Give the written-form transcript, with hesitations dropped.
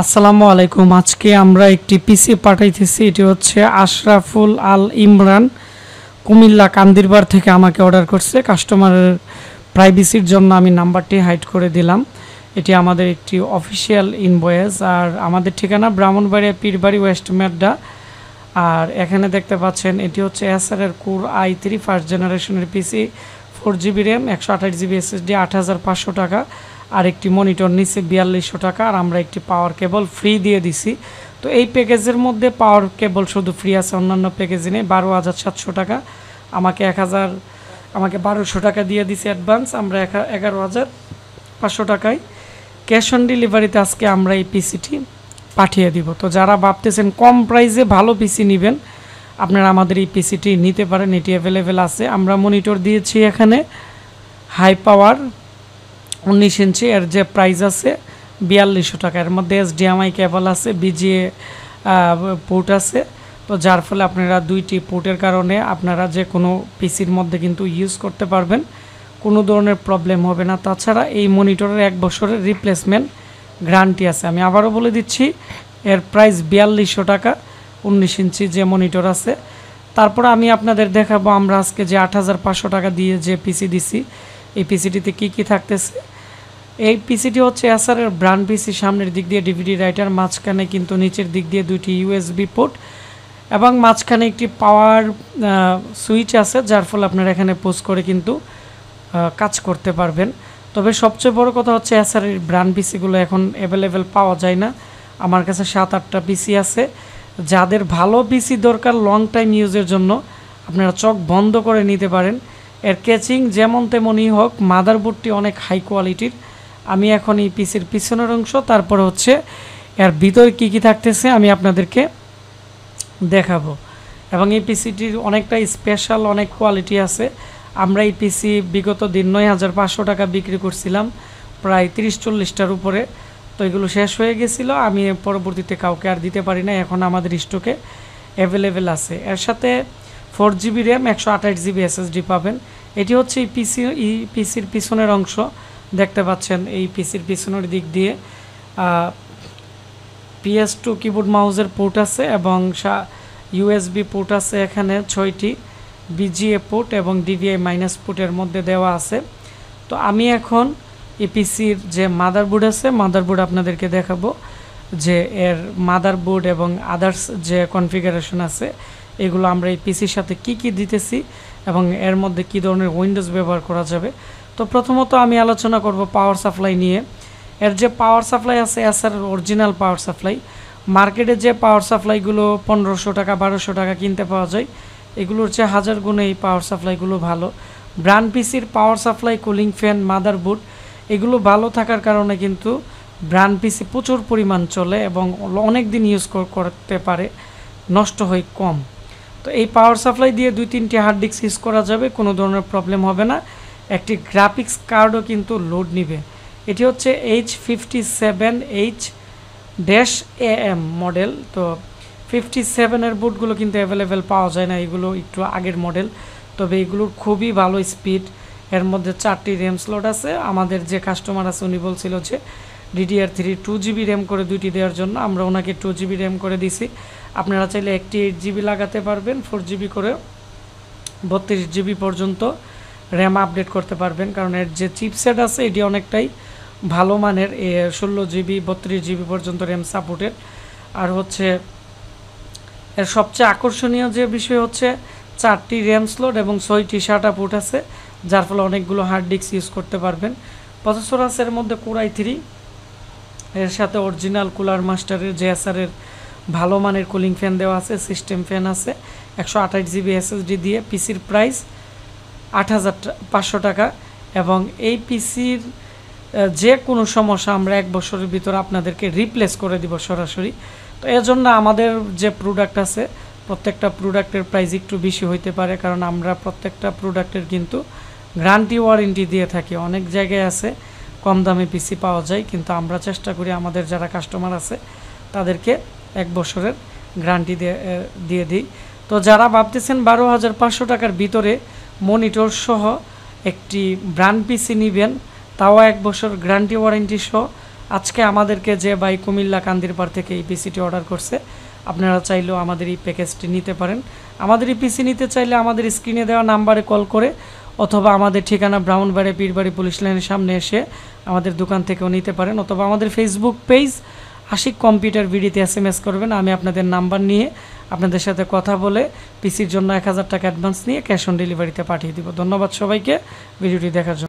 আসসালামু আলাইকুম। আজকে আমরা একটি পিসি পাঠাইতেছি। এটি হচ্ছে আশরাফুল আল ইমরান, কুমিল্লা কান্দিরবার থেকে আমাকে অর্ডার করছে। কাস্টমারের প্রাইভেসির জন্য আমি নাম্বারটি হাইড করে দিলাম। এটি আমাদের একটি অফিসিয়াল ইনভয়েস। আর আমাদের ঠিকানা ব্রাহ্মণবাড়িয়া পীরবাড়ি ওয়েস্ট মেড্ডা। আর এখানে দেখতে পাচ্ছেন এটি হচ্ছে এসআরের কোর i3 ফার্স্ট জেনারেশনের পিসি, 4GB র্যাম, 128GB SSD, 8,500 টাকা। আর একটি মনিটর নিচে 4200 টাকা। আর আমরা একটি পাওয়ার কেবল ফ্রি দিয়ে দিছি। তো এই প্যাকেজের মধ্যে পাওয়ার কেবল শুধু ফ্রি আছে, অন্যান্য প্যাকেজে নেই। 12,700 টাকা আমাকে 1200 টাকা দিয়ে দিছি অ্যাডভান্স। আমরা 11,500 টাকায় ক্যাশ অন ডেলিভারিতে আজকে আমরা এই পিসিটি পাঠিয়ে দিব। তো যারা ভাবতেছেন কম প্রাইসে ভালো পিসি নেবেন, আপনারা আমাদের এই পিসিটি নিতে পারেন। এটি অ্যাভেলেবেল আছে। আমরা মনিটর দিয়েছি এখানে হাই পাওয়ার 19 ইঞ্চি। এর যে প্রাইস আছে 4200 টাকা। এর মধ্যে HDMI কেবল আছে, BGA পোর্ট আছে। তো যার ফলে আপনারা দুইটি পোর্টের কারণে আপনারা যে কোনো পিসির মধ্যে কিন্তু ইউজ করতে পারবেন, কোনো ধরনের প্রবলেম হবে না। তাছাড়া এই মনিটরের 1 বছরের রিপ্লেসমেন্ট গ্যারান্টি আছে। আমি আবারও বলে দিচ্ছি, এর প্রাইস 4200 টাকা, 19 ইঞ্চি যে মনিটর আছে। তারপর আমি আপনাদের দেখাবো আমরা আজকে যে 8,500 টাকা দিয়ে যে পিসি দিছি, এই পিসিটিতে কি থাকতেছে। এই পিসিটি হচ্ছে এসআরের ব্র্যান্ড পিসি। সামনের দিক দিয়ে ডিভিডি রাইটার, মাঝখানে কিন্তু নিচের দিক দিয়ে দুইটি USB পোর্ট এবং মাঝখানে একটি পাওয়ার সুইচ আছে, যার ফলে আপনারা এখানে পোস্ট করে কিন্তু কাজ করতে পারবেন। তবে সবচেয়ে বড় কথা হচ্ছে এসআরের ব্র্যান্ড পিসিগুলো এখন অ্যাভেলেবেল পাওয়া যায় না। আমার কাছে 7-8টা পিসি আছে। যাদের ভালো পিসি দরকার লং টাইম ইউজের জন্য, আপনারা চোখ বন্ধ করে নিতে পারেন। এর ক্যাচিং যেমন তেমনই হোক, মাদারবোর্ডটি অনেক হাই কোয়ালিটির। আমি এখন এই পিসির পিছনের অংশ, তারপর হচ্ছে এর ভিতরে কি থাকতেছে আমি আপনাদেরকে দেখাবো। এবং এই পিসিটির অনেকটা স্পেশাল, অনেক কোয়ালিটি আছে। আমরা এই পিসি বিগত দিন 9,500 টাকা বিক্রি করছিলাম, প্রায় 30-40টার উপরে। তো এগুলো শেষ হয়ে গেছিলো, আমি পরবর্তীতে কাউকে আর দিতে পারি না। এখন আমাদের স্টকে অ্যাভেলেবেল আছে। এর সাথে 4GB র্যাম, 128GB SSD পাবেন। এটি হচ্ছে এই পিসির পিছনের অংশ। দেখতে পাচ্ছেন এই পিসির পিছনের দিক দিয়ে PS2 কিবোর্ড মাউসের পোর্ট আছে এবং USB পোর্ট আছে এখানে 6টি, BGA পোর্ট এবং DVI মাইনাস পোর্টের মধ্যে দেওয়া আছে। তো আমি এখন এই পিসির যে মাদারবোর্ড আছে, মাদারবোর্ড আপনাদেরকে দেখাবো যে এর মাদারবোর্ড এবং আদার্স যে কনফিগারেশন আছে, এগুলো আমরা এই পিসির সাথে কি দিতেছি এবং এর মধ্যে কি ধরনের উইন্ডোজ ব্যবহার করা যাবে। তো প্রথমত আমি আলোচনা করব পাওয়ার সাপ্লাই নিয়ে। এর যে পাওয়ার সাপ্লাই আছে এসআরের অরিজিনাল পাওয়ার সাপ্লাই। মার্কেটে যে পাওয়ার সাপ্লাইগুলো 1500 টাকা 1200 টাকা কিনতে পাওয়া যায়, এগুলোর চেয়ে 1000 গুণে এই পাওয়ার সাপ্লাইগুলো ভালো। ব্র্যান্ড পিসির power supply, cooling fan, motherboard এগুলো ভালো থাকার কারণে কিন্তু ব্র্যান্ড পিসি প্রচুর পরিমাণ চলে এবং অনেক দিন ইউজ করতে পারে, নষ্ট হয় কম। তো এই পাওয়ার সাপ্লাই দিয়ে 2-3টি হার্ড ডিস্ক ইউজ করা যাবে, কোনো ধরনের প্রবলেম হবে না। একটি গ্রাফিক্স কার্ডও কিন্তু লোড নিবে। এটি হচ্ছে H57H-AM মডেল। তো 57-এর বুটগুলো কিন্তু অ্যাভেলেবেল পাওয়া যায় না, এগুলো একটু আগের মডেল। তবে এগুলোর খুবই ভালো স্পিড। এর মধ্যে 4টি র্যাম স্লট আছে। আমাদের যে কাস্টমার আছে উনি বলছিল যে DDR3 2GB র্যাম করে 2টি দেওয়ার জন্য, আমরা ওনাকে 2GB র্যাম করে দিছি। আপনারা চাইলে একটি 8GB লাগাতে পারবেন, 4GB করে 32GB পর্যন্ত র্যাম আপডেট করতে পারবেন। কারণ এর যে চিপসেট আছে এটি অনেকটাই ভালো মানের, 16GB 32GB পর্যন্ত র্যাম সাপোর্টেড। আর হচ্ছে এর সবচেয়ে আকর্ষণীয় যে বিষয় হচ্ছে 4টি র্যাম স্লট এবং 6টি SATA পোর্ট আছে, যার ফলে অনেকগুলো হার্ড ডিস্ক ইউজ করতে পারবেন। প্রসেসর আছে এর মধ্যে কোর i3, এর সাথে অরিজিনাল কুলার মাস্টারের যে এসআরের ভালো মানের কুলিং ফ্যান দেওয়া আছে, সিস্টেম ফ্যান আছে 128GB SSD দিয়ে। পিসির প্রাইস 8,500 টাকা। এবং এই পিসির যে কোনো সমস্যা আমরা 1 বছরের ভিতরে আপনাদেরকে রিপ্লেস করে দিব সরাসরি। তো এর জন্য আমাদের যে প্রোডাক্ট আছে প্রত্যেকটা প্রোডাক্টের প্রাইস একটু বেশি হইতে পারে, কারণ আমরা প্রত্যেকটা প্রোডাক্টের কিন্তু গ্যারান্টি ওয়ারেন্টি দিয়ে থাকি। অনেক জায়গায় আছে কম দামে পিসি পাওয়া যায়, কিন্তু আমরা চেষ্টা করি আমাদের যারা কাস্টমার আছে তাদেরকে 1 বছরের গ্যারান্টি দিয়ে দিই। তো যারা ভাবতেছেন 12,500 টাকার ভিতরে মনিটর সহ একটি ব্র্যান্ড পিসি নেবেন, তাও 1 বছর গ্যারান্টি ওয়ারেন্টি সহ, আজকে আমাদেরকে যে ভাই কুমিল্লা কান্দিরপাড় থেকে এই পিসিটি অর্ডার করছে, আপনারা চাইলেও আমাদের এই প্যাকেজটি নিতে পারেন। আমাদের এই পিসি নিতে চাইলে আমাদের স্ক্রিনে দেওয়া নাম্বারে কল করে অথবা আমাদের ঠিকানা ব্রাউনবাড়ি পীরবাড়ি পুলিশ লাইনের সামনে এসে আমাদের দোকান থেকেও নিতে পারেন, অথবা আমাদের ফেসবুক পেজ আশিক কম্পিউটার ভিডিওতে SMS করবেন। আমি আপনাদের নাম্বার নিয়ে আপনাদের সাথে কথা বলে পিসির জন্য 1000 টাকা অ্যাডভান্স নিয়ে ক্যাশ অন ডেলিভারিতে পাঠিয়ে দিব। ধন্যবাদ সবাইকে ভিডিওটি দেখার জন্য।